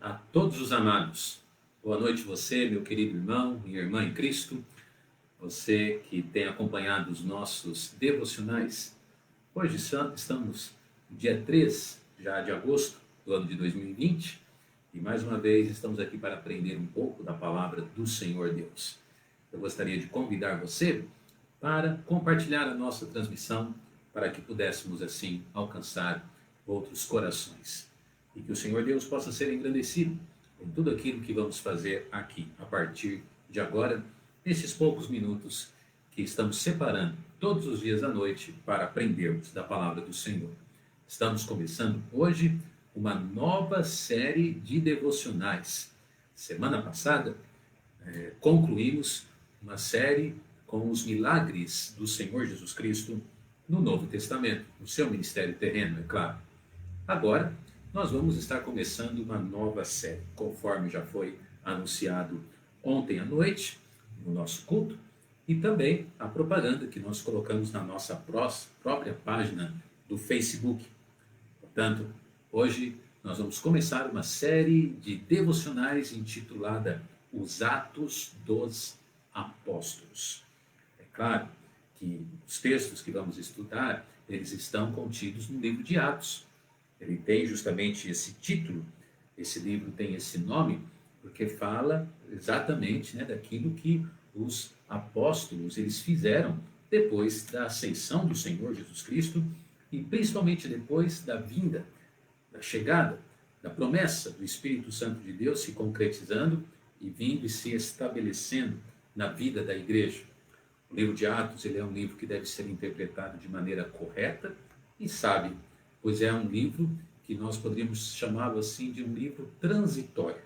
A todos os amados. Boa noite você, meu querido irmão e irmã em Cristo, você que tem acompanhado os nossos devocionais. Hoje estamos no dia 3 já de agosto do ano de 2020 e mais uma vez estamos aqui para aprender um pouco da palavra do Senhor Deus. Eu gostaria de convidar você para compartilhar a nossa transmissão para que pudéssemos assim alcançar outros corações. E que o Senhor Deus possa ser engrandecido em tudo aquilo que vamos fazer aqui, a partir de agora, nesses poucos minutos que estamos separando todos os dias à noite para aprendermos da palavra do Senhor. Estamos começando hoje uma nova série de devocionais. Semana passada, concluímos uma série com os milagres do Senhor Jesus Cristo no Novo Testamento, no seu ministério terreno, é claro. Agora, nós vamos estar começando uma nova série, conforme já foi anunciado ontem à noite, no nosso culto, e também a propaganda que nós colocamos na nossa própria página do Facebook. Portanto, hoje nós vamos começar uma série de devocionais intitulada Os Atos dos Apóstolos. É claro que os textos que vamos estudar, eles estão contidos no livro de Atos. Ele tem justamente esse título, esse livro tem esse nome, porque fala exatamente daquilo que os apóstolos eles fizeram depois da ascensão do Senhor Jesus Cristo e principalmente depois da vinda, da chegada, da promessa do Espírito Santo de Deus se concretizando e vindo e se estabelecendo na vida da igreja. O livro de Atos ele é um livro que deve ser interpretado de maneira correta e sábia, pois é um livro que nós poderíamos chamá-lo assim de um livro transitório,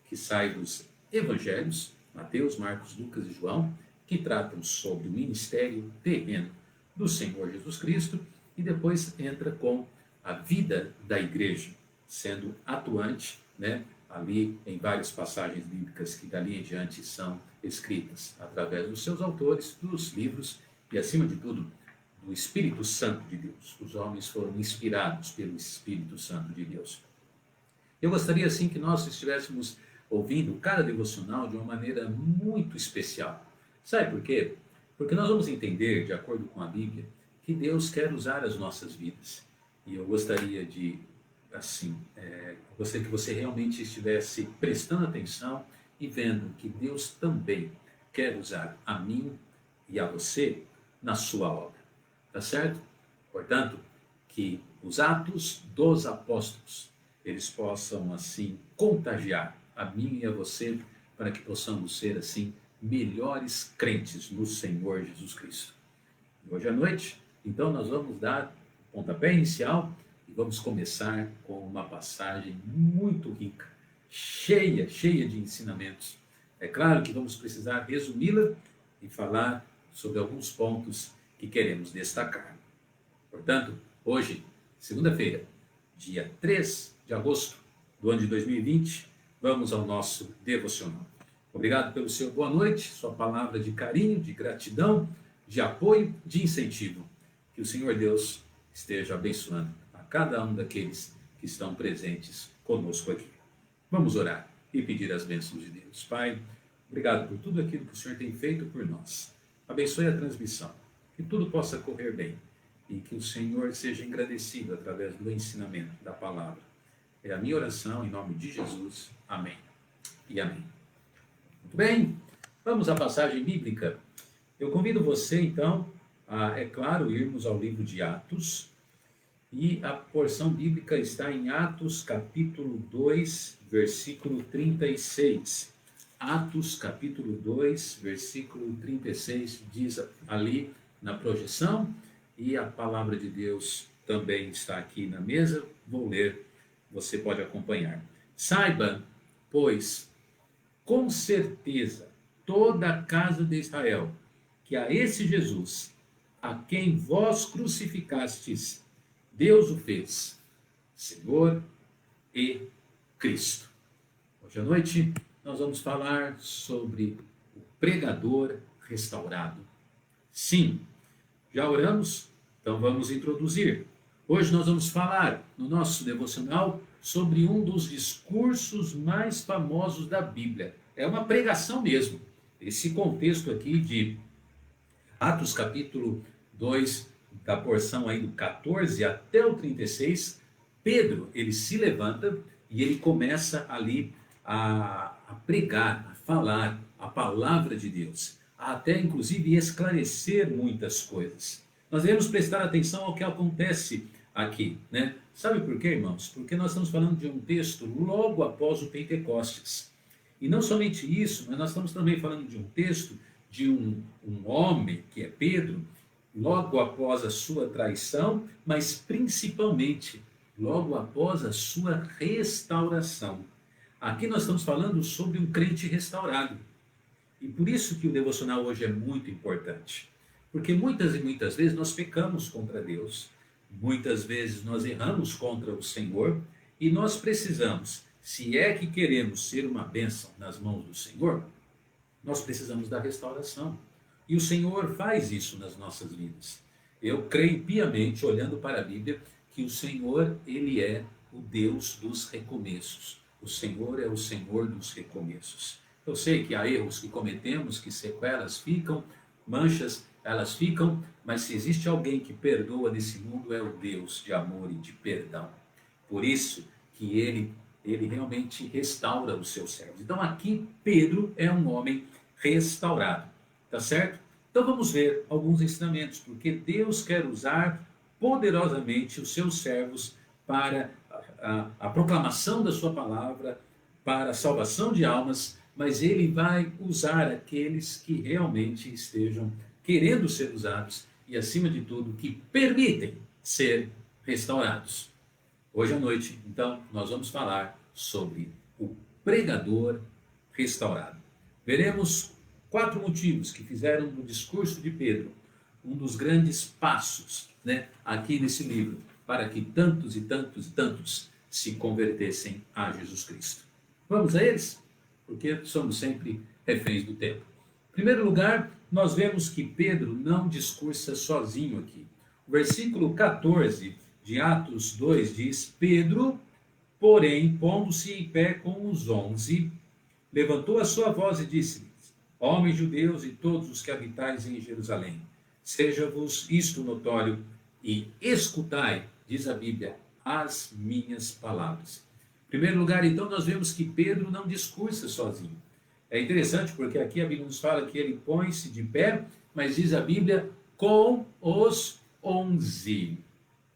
que sai dos evangelhos, Mateus, Marcos, Lucas e João, que tratam sobre o ministério terreno do Senhor Jesus Cristo e depois entra com a vida da igreja, sendo atuante, ali em várias passagens bíblicas que dali em diante são escritas através dos seus autores, dos livros e acima de tudo do Espírito Santo de Deus. Os homens foram inspirados pelo Espírito Santo de Deus. Eu gostaria assim que nós estivéssemos ouvindo cada devocional de uma maneira muito especial. Sabe por quê? Porque nós vamos entender, de acordo com a Bíblia, que Deus quer usar as nossas vidas. E eu gostaria de, gostaria que você realmente estivesse prestando atenção e vendo que Deus também quer usar a mim e a você na sua obra. Tá certo? Portanto, que os atos dos apóstolos, eles possam assim contagiar a mim e a você, para que possamos ser assim melhores crentes no Senhor Jesus Cristo. E hoje à noite, então nós vamos dar o pontapé inicial e vamos começar com uma passagem muito rica, cheia de ensinamentos. É claro que vamos precisar resumi-la e falar sobre alguns pontos que queremos destacar. Portanto, hoje, segunda-feira, dia 3 de agosto do ano de 2020, vamos ao nosso devocional. Obrigado pelo seu boa noite, sua palavra de carinho, de gratidão, de apoio, de incentivo. Que o Senhor Deus esteja abençoando a cada um daqueles que estão presentes conosco aqui. Vamos orar e pedir as bênçãos de Deus. Pai, obrigado por tudo aquilo que o Senhor tem feito por nós. Abençoe a transmissão. Que tudo possa correr bem e que o Senhor seja engrandecido através do ensinamento da palavra. É a minha oração em nome de Jesus. Amém e amém. Muito bem, vamos à passagem bíblica. Eu convido você então a, é claro, irmos ao livro de Atos e a porção bíblica está em Atos capítulo 2, versículo 36. Atos capítulo 2, versículo 36 diz ali na projeção, e a palavra de Deus também está aqui na mesa, vou ler, você pode acompanhar. Saiba, pois, com certeza, toda a casa de Israel, que a esse Jesus, a quem vós crucificastes, Deus o fez, Senhor e Cristo. Hoje à noite, nós vamos falar sobre o pregador restaurado. Sim, já oramos? Então vamos introduzir. Hoje nós vamos falar no nosso devocional sobre um dos discursos mais famosos da Bíblia. É uma pregação mesmo. Esse contexto aqui de Atos capítulo 2, da porção aí do 14 até o 36, Pedro, ele se levanta e ele começa ali a pregar, a falar a palavra de Deus, a até inclusive esclarecer muitas coisas. Nós devemos prestar atenção ao que acontece aqui, né? Sabe por quê, irmãos? Porque nós estamos falando de um texto logo após o Pentecostes. E não somente isso, mas nós estamos também falando de um texto de um homem, que é Pedro, logo após a sua traição, mas principalmente logo após a sua restauração. Aqui nós estamos falando sobre um crente restaurado. E por isso que o devocional hoje é muito importante. Porque muitas e muitas vezes nós pecamos contra Deus, muitas vezes nós erramos contra o Senhor, e nós precisamos, se é que queremos ser uma bênção nas mãos do Senhor, nós precisamos da restauração. E o Senhor faz isso nas nossas vidas. Eu creio piamente, olhando para a Bíblia, que o Senhor, Ele é o Deus dos recomeços. O Senhor é o Senhor dos recomeços. Eu sei que há erros que cometemos, que sequelas ficam, manchas, elas ficam, mas se existe alguém que perdoa nesse mundo, é o Deus de amor e de perdão. Por isso que ele realmente restaura os seus servos. Então aqui Pedro é um homem restaurado, tá certo? Então vamos ver alguns ensinamentos, porque Deus quer usar poderosamente os seus servos para a proclamação da sua palavra, para a salvação de almas, mas Ele vai usar aqueles que realmente estejam querendo ser usados e, acima de tudo, que permitem ser restaurados. Hoje à noite, então, nós vamos falar sobre o pregador restaurado. Veremos 4 motivos que fizeram do discurso de Pedro um dos grandes passos, né, aqui nesse livro, para que tantos e tantos e tantos se convertessem a Jesus Cristo. Vamos a eles? Porque somos sempre reféns do tempo. Em primeiro lugar, nós vemos que Pedro não discursa sozinho aqui. O versículo 14 de Atos 2 diz: Pedro, porém, pondo-se em pé com os 11, levantou a sua voz e disse-lhes: Homens judeus e todos os que habitais em Jerusalém, seja-vos isto notório e escutai, diz a Bíblia, as minhas palavras. Em primeiro lugar, então, nós vemos que Pedro não discursa sozinho. É interessante porque aqui a Bíblia nos fala que ele põe-se de pé, mas diz a Bíblia, com os 11.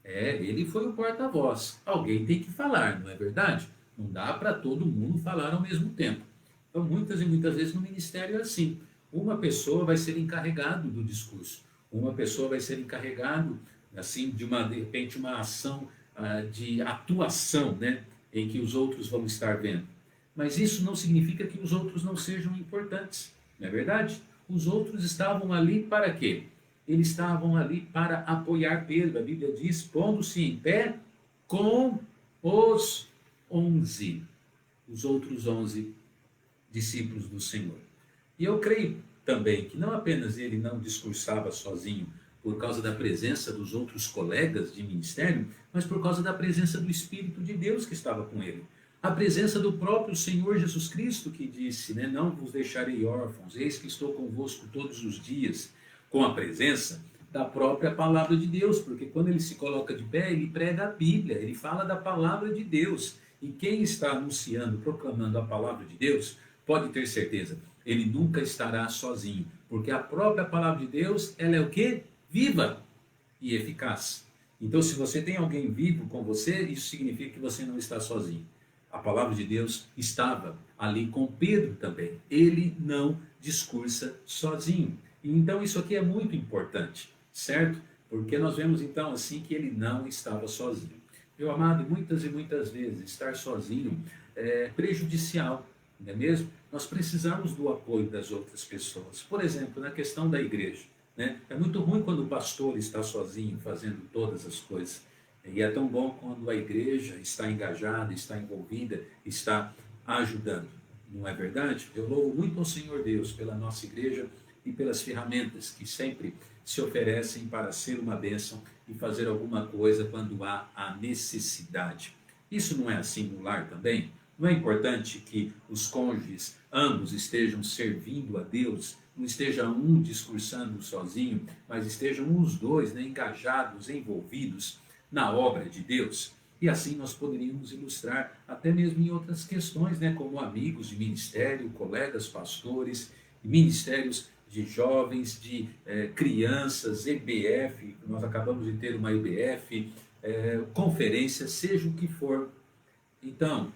Ele foi o porta-voz. Alguém tem que falar, não é verdade? Não dá para todo mundo falar ao mesmo tempo. Então, muitas e muitas vezes no ministério é assim. Uma pessoa vai ser encarregado do discurso. Uma pessoa vai ser encarregado, assim, de repente, uma ação de atuação, né? Em que os outros vão estar vendo. Mas isso não significa que os outros não sejam importantes, não é verdade? Os outros estavam ali para quê? Eles estavam ali para apoiar Pedro. A Bíblia diz, pondo-se em pé com os 11, os outros 11 discípulos do Senhor. E eu creio também que não apenas ele não discursava sozinho por causa da presença dos outros colegas de ministério, mas por causa da presença do Espírito de Deus que estava com ele. A presença do próprio Senhor Jesus Cristo que disse, né, não vos deixarei órfãos, eis que estou convosco todos os dias, com a presença da própria palavra de Deus, porque quando ele se coloca de pé, ele prega a Bíblia, ele fala da palavra de Deus. E quem está anunciando, proclamando a palavra de Deus, pode ter certeza, ele nunca estará sozinho, porque a própria palavra de Deus, ela é o quê? Viva e eficaz. Então, se você tem alguém vivo com você, isso significa que você não está sozinho. A palavra de Deus estava ali com Pedro também. Ele não discursa sozinho. E então isso aqui é muito importante, certo? Porque nós vemos então assim que ele não estava sozinho. Meu amado, muitas e muitas vezes estar sozinho é prejudicial, não é mesmo? Nós precisamos do apoio das outras pessoas. Por exemplo, na questão da igreja, né? É muito ruim quando o pastor está sozinho fazendo todas as coisas. E é tão bom quando a igreja está engajada, está envolvida, está ajudando. Não é verdade? Eu louvo muito ao Senhor Deus pela nossa igreja e pelas ferramentas que sempre se oferecem para ser uma bênção e fazer alguma coisa quando há a necessidade. Isso não é assim no lar também? Não é importante que os cônjuges ambos estejam servindo a Deus, não esteja um discursando sozinho, mas estejam os dois, né, engajados, envolvidos na obra de Deus? E assim nós poderíamos ilustrar até mesmo em outras questões, né, como amigos de ministério, colegas pastores, ministérios de jovens, de crianças, EBF, nós acabamos de ter uma EBF, conferência, seja o que for. Então,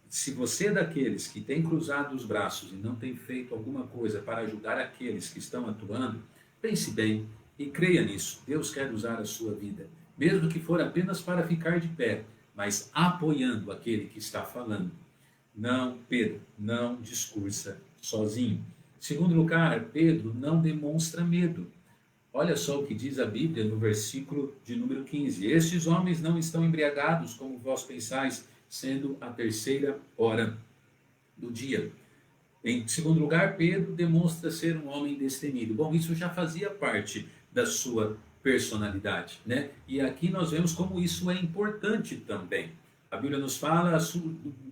se você é daqueles que tem cruzado os braços e não tem feito alguma coisa para ajudar aqueles que estão atuando, pense bem e creia nisso. Deus quer usar a sua vida, mesmo que for apenas para ficar de pé, mas apoiando aquele que está falando. Não, Pedro, não discursa sozinho. Segundo lugar, Pedro não demonstra medo. Olha só o que diz a Bíblia no versículo de número 15. Estes homens não estão embriagados, como vós pensais, sendo a terceira hora do dia. Em segundo lugar, Pedro demonstra ser um homem destemido. Bom, isso já fazia parte da sua personalidade, né? E aqui nós vemos como isso é importante também. A Bíblia nos fala,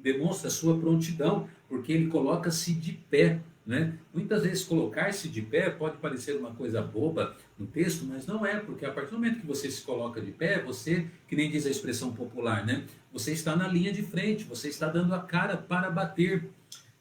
demonstra a sua prontidão, porque ele coloca-se de pé, né? Muitas vezes colocar-se de pé pode parecer uma coisa boba no texto, mas não é, porque a partir do momento que você se coloca de pé, você, que nem diz a expressão popular, né? Você está na linha de frente, você está dando a cara para bater.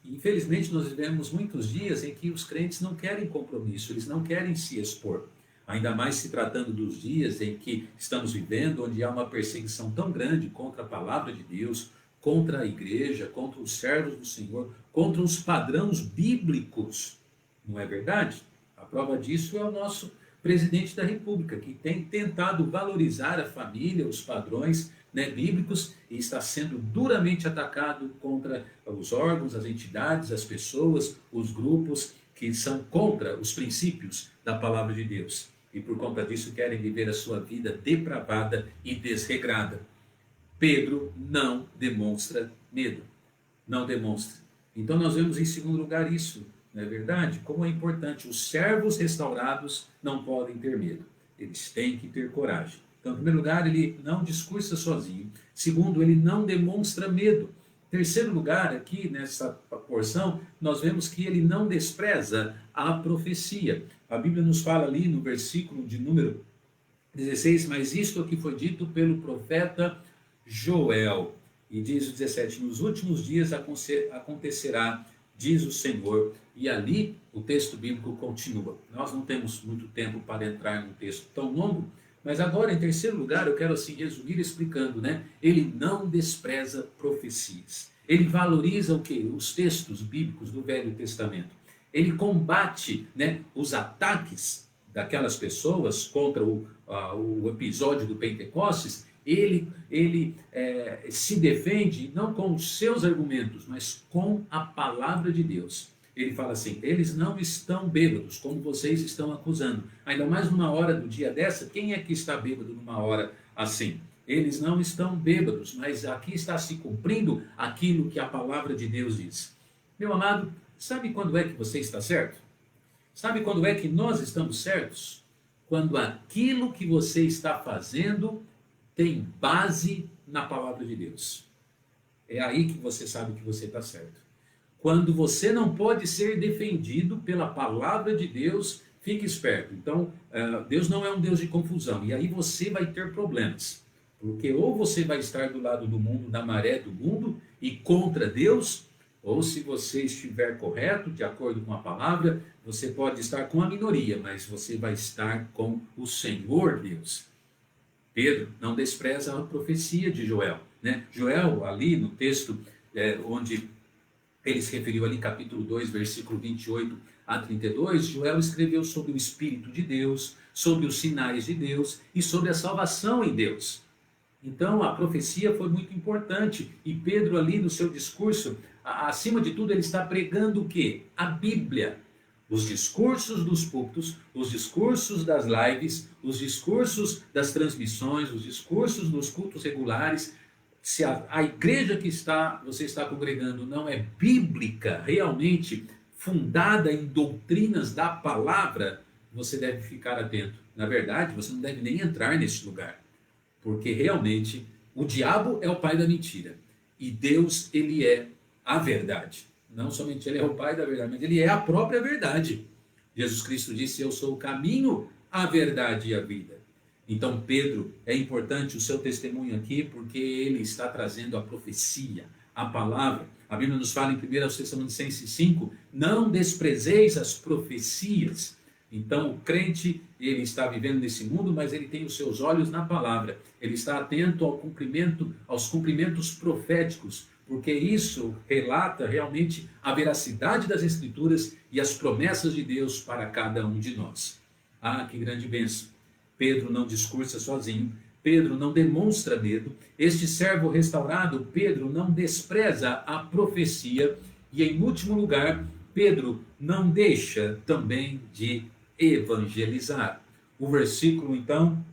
E, infelizmente, nós vivemos muitos dias em que os crentes não querem compromisso, eles não querem se expor. Ainda mais se tratando dos dias em que estamos vivendo, onde há uma perseguição tão grande contra a palavra de Deus, contra a igreja, contra os servos do Senhor, contra os padrões bíblicos. Não é verdade? A prova disso é o nosso presidente da República, que tem tentado valorizar a família, os padrões, né, bíblicos, e está sendo duramente atacado contra os órgãos, as entidades, as pessoas, os grupos que são contra os princípios da palavra de Deus. E por conta disso querem viver a sua vida depravada e desregrada. Pedro não demonstra medo. Não demonstra. Então nós vemos em segundo lugar isso, não é verdade? Como é importante. Os servos restaurados não podem ter medo. Eles têm que ter coragem. Então, em primeiro lugar, ele não discursa sozinho. Segundo, ele não demonstra medo. Em terceiro lugar, aqui nessa porção, nós vemos que ele não despreza a profecia. A Bíblia nos fala ali no versículo de número 16, mas isto aqui foi dito pelo profeta Joel. E diz o 17, nos últimos dias acontecerá, diz o Senhor. E ali o texto bíblico continua. Nós não temos muito tempo para entrar num texto tão longo, mas agora, em terceiro lugar, eu quero assim resumir explicando, né? Ele não despreza profecias. Ele valoriza o quê? Os textos bíblicos do Velho Testamento. Ele combate, né, os ataques daquelas pessoas contra o episódio do Pentecostes. Ele se defende não com os seus argumentos, mas com a palavra de Deus. Ele fala assim, eles não estão bêbados, como vocês estão acusando. Ainda mais numa hora do dia dessa, quem é que está bêbado numa hora assim? Eles não estão bêbados, mas aqui está se cumprindo aquilo que a palavra de Deus diz. Meu amado, sabe quando é que você está certo? Sabe quando é que nós estamos certos? Quando aquilo que você está fazendo tem base na palavra de Deus. É aí que você sabe que você está certo. Quando você não pode ser defendido pela palavra de Deus, fique esperto. Então, Deus não é um Deus de confusão. E aí você vai ter problemas. Porque ou você vai estar do lado do mundo, da maré do mundo, e contra Deus, ou se você estiver correto, de acordo com a palavra, você pode estar com a minoria, mas você vai estar com o Senhor Deus. Pedro não despreza a profecia de Joel, né? Joel, ali no texto onde ele se referiu ali, capítulo 2, versículo 28 a 32, Joel escreveu sobre o Espírito de Deus, sobre os sinais de Deus e sobre a salvação em Deus. Então, a profecia foi muito importante. E Pedro ali no seu discurso, acima de tudo, ele está pregando o quê? A Bíblia. Os discursos dos púlpitos, os discursos das lives, os discursos das transmissões, os discursos dos cultos regulares. Se a igreja que você está congregando não é bíblica, realmente fundada em doutrinas da palavra, você deve ficar atento. Na verdade, você não deve nem entrar nesse lugar, porque realmente O diabo é o pai da mentira. E Deus, ele é a verdade. Não somente ele é o pai da verdade, mas ele é a própria verdade. Jesus Cristo disse: eu sou o caminho, a verdade e a vida. Então, Pedro, é importante o seu testemunho aqui, porque ele está trazendo a profecia, a palavra. A Bíblia nos fala em 1 Tessalonicenses 5, não desprezeis as profecias. Então, o crente, ele está vivendo nesse mundo, mas ele tem os seus olhos na palavra. Ele está atento aos cumprimentos proféticos, porque isso relata realmente a veracidade das Escrituras e as promessas de Deus para cada um de nós. Ah, que grande bênção! Pedro não discursa sozinho, Pedro não demonstra medo. Este servo restaurado, Pedro não despreza a profecia. E em último lugar, Pedro não deixa também de evangelizar. O versículo, então,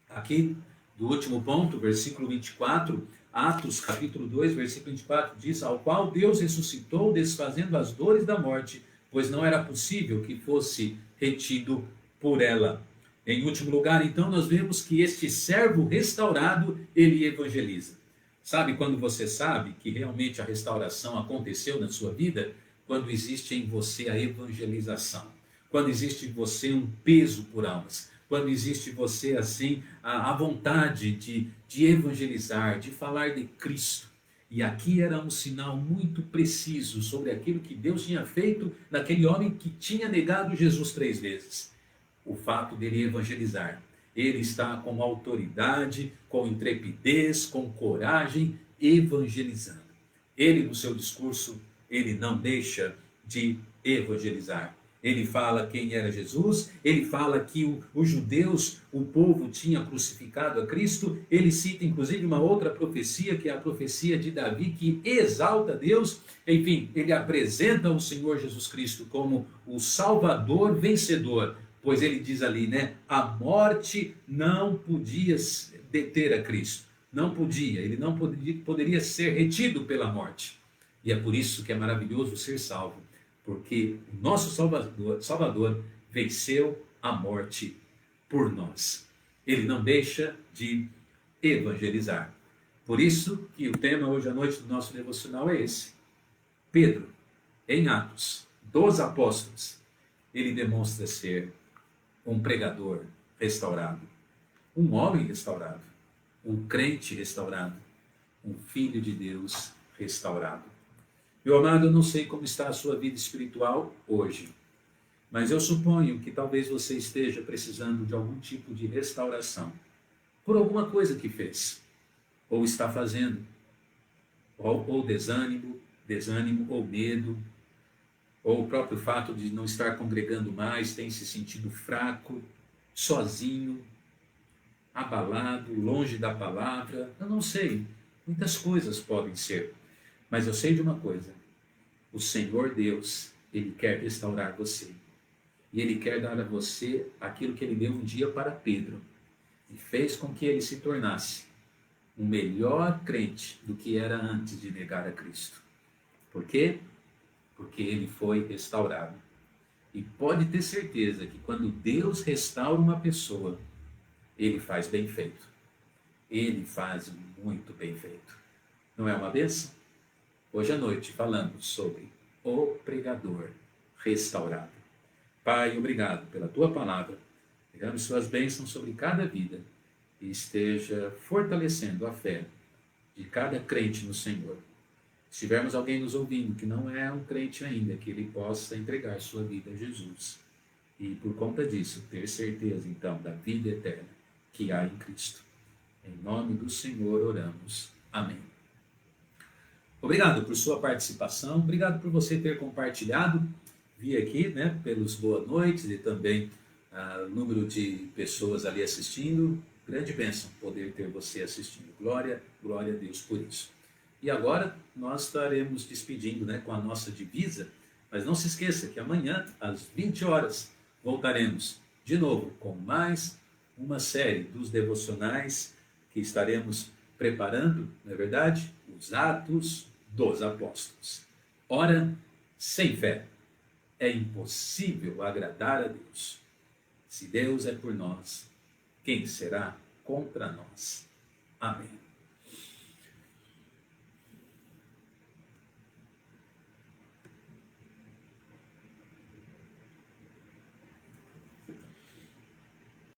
aqui do último ponto, versículo 24, Atos capítulo 2, versículo 24, diz: ao qual Deus ressuscitou, desfazendo as dores da morte, pois não era possível que fosse retido por ela. Em último lugar, então, nós vemos que este servo restaurado, ele evangeliza. Sabe quando você sabe que realmente a restauração aconteceu na sua vida? Quando existe em você a evangelização. Quando existe em você um peso por almas. Quando existe em você, assim, a vontade de evangelizar, de falar de Cristo. E aqui era um sinal muito preciso sobre aquilo que Deus tinha feito naquele homem que tinha negado Jesus 3 vezes. O fato dele evangelizar. Ele está com autoridade, com intrepidez, com coragem, evangelizando. Ele, no seu discurso, ele não deixa de evangelizar. Ele fala quem era Jesus, ele fala que os judeus, o povo, tinha crucificado a Cristo. Ele cita inclusive uma outra profecia, que é a profecia de Davi, que exalta Deus. Enfim, ele apresenta o Senhor Jesus Cristo como o Salvador vencedor. Pois ele diz ali, né? A morte não podia deter a Cristo. Não podia, ele não poderia ser retido pela morte. E é por isso que é maravilhoso ser salvo. Porque o nosso Salvador venceu a morte por nós. Ele não deixa de evangelizar. Por isso que o tema hoje à noite do nosso devocional é esse. Pedro, em Atos dos Apóstolos, ele demonstra ser um pregador restaurado, um homem restaurado, um crente restaurado, um filho de Deus restaurado. Meu amado, eu não sei como está a sua vida espiritual hoje, mas eu suponho que talvez você esteja precisando de algum tipo de restauração, por alguma coisa que fez, ou está fazendo, ou desânimo, ou medo, ou o próprio fato de não estar congregando mais, tem se sentido fraco, sozinho, abalado, longe da palavra. Eu não sei, muitas coisas podem ser, mas eu sei de uma coisa: o Senhor Deus, Ele quer restaurar você, e Ele quer dar a você aquilo que Ele deu um dia para Pedro, e fez com que ele se tornasse um melhor crente do que era antes de negar a Cristo. Por quê? Porque ele foi restaurado. E pode ter certeza que quando Deus restaura uma pessoa, Ele faz bem feito. Ele faz muito bem feito. Não é uma bênção? Hoje à noite falando sobre o pregador restaurado. Pai, obrigado pela Tua palavra. Derrame Suas bênçãos sobre cada vida e esteja fortalecendo a fé de cada crente no Senhor. Se tivermos alguém nos ouvindo que não é um crente ainda, que ele possa entregar sua vida a Jesus. E por conta disso, ter certeza então da vida eterna que há em Cristo. Em nome do Senhor oramos. Amém. Obrigado por sua participação, obrigado por você ter compartilhado. Vi aqui, né, pelos boa noites e também o número de pessoas ali assistindo. Grande bênção poder ter você assistindo. Glória a Deus por isso. E agora nós estaremos despedindo, né, com a nossa divisa, mas não se esqueça que amanhã, às 20 horas, voltaremos de novo com mais uma série dos devocionais que estaremos preparando, não é verdade? Os Atos dos Apóstolos. Ora, sem fé é impossível agradar a Deus. Se Deus é por nós, quem será contra nós? Amém.